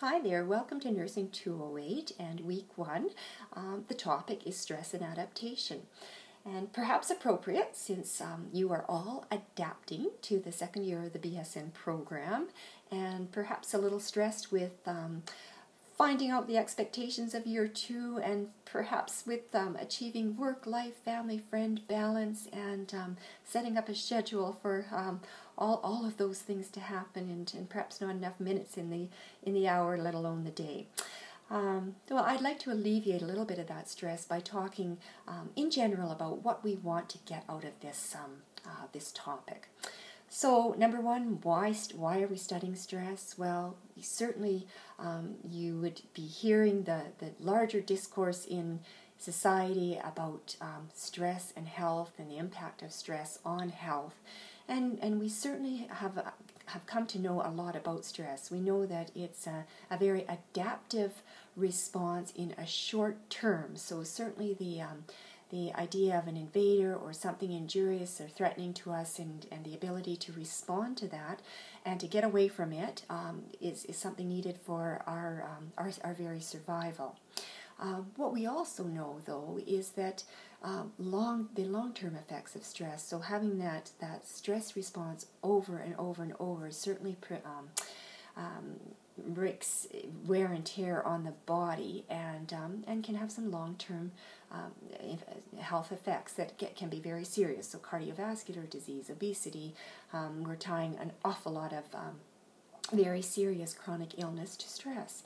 Hi there, welcome to Nursing 208 and week 1. The topic is stress and adaptation. And perhaps appropriate since you are all adapting to the second year of the BSN program and perhaps a little stressed with finding out the expectations of year 2 and perhaps with achieving work, life, family, friend balance and setting up a schedule for all of those things to happen and perhaps not enough minutes in the hour, let alone the day. Well, I'd like to alleviate a little bit of that stress by talking in general about what we want to get out of this topic. So, number one, why are we studying stress? Well, certainly you would be hearing the larger discourse in society about stress and health and the impact of stress on health. And we certainly have come to know a lot about stress. We know that it's a very adaptive response in a short term. So certainly the idea of an invader or something injurious or threatening to us and the ability to respond to that and to get away from it is something needed for our very survival. What we also know, though, is that the long-term effects of stress, so having that stress response over and over and over certainly wreaks wear and tear on the body and can have some long-term health effects that can be very serious. So cardiovascular disease, obesity, we're tying an awful lot of very serious chronic illness to stress.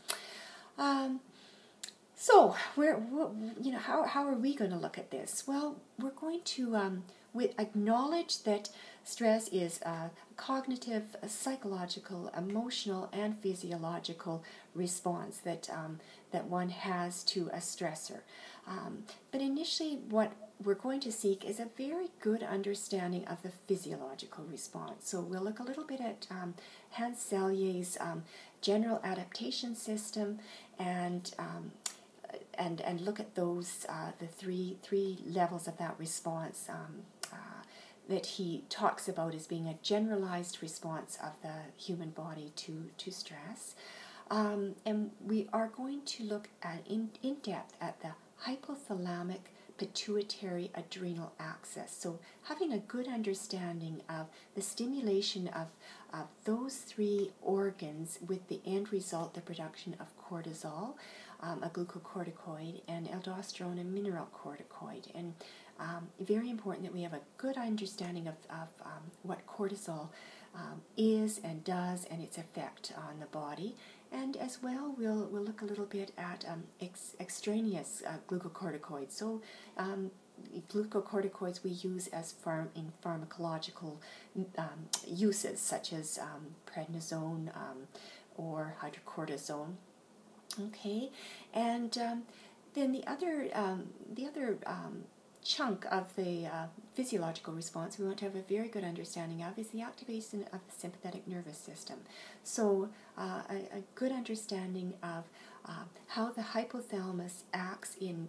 So, how are we going to look at this? Well, we're going to acknowledge that stress is a cognitive, a psychological, emotional, and physiological response that one has to a stressor. But initially, what we're going to seek is a very good understanding of the physiological response. So we'll look a little bit at Hans Selye's general adaptation system and look at those the three levels of that response that he talks about as being a generalized response of the human body to stress. And we are going to look at in depth at the hypothalamic pituitary adrenal axis. So having a good understanding of the stimulation of those three organs with the end result, the production of cortisol, a glucocorticoid, and aldosterone, a mineralocorticoid. And very important that we have a good understanding of what cortisol is and does and its effect on the body. And as well, we'll look a little bit at extraneous glucocorticoids. So glucocorticoids we use as in pharmacological uses, such as prednisone or hydrocortisone. Okay, and then the other chunk of the physiological response we want to have a very good understanding of is the activation of the sympathetic nervous system. So a good understanding of how the hypothalamus acts in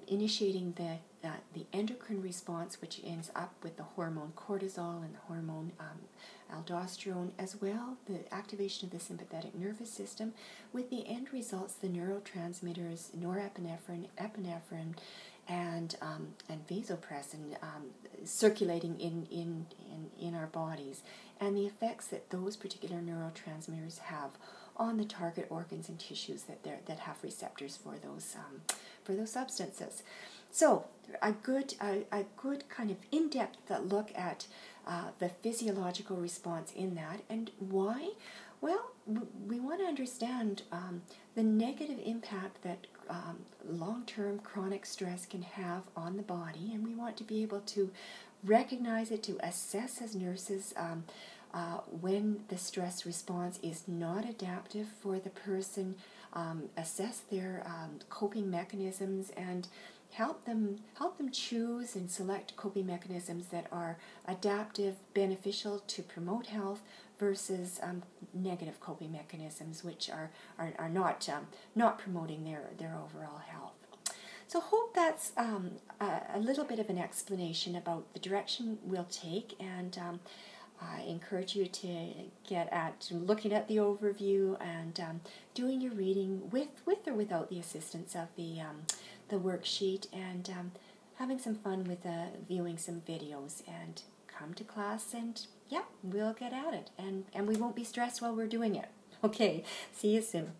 initiating the endocrine response, which ends up with the hormone cortisol and the hormone aldosterone, as well the activation of the sympathetic nervous system, with the end results the neurotransmitters norepinephrine, epinephrine, and vasopressin circulating in our bodies, and the effects that those particular neurotransmitters have on the target organs and tissues that have receptors for those substances. So a good kind of in-depth look at the physiological response in that, and why? Well, we want to understand the negative impact that long-term chronic stress can have on the body, and we want to be able to recognize it, to assess as nurses when the stress response is not adaptive for the person, assess their coping mechanisms, and help them choose and select coping mechanisms that are adaptive, beneficial to promote health, versus negative coping mechanisms which are not promoting their overall health. So hope that's a little bit of an explanation about the direction we'll take, and I encourage you to get at looking at the overview and doing your reading with or without the assistance of the worksheet, and having some fun with viewing some videos, and come to class and yeah, we'll get at it, and we won't be stressed while we're doing it. Okay, see you soon.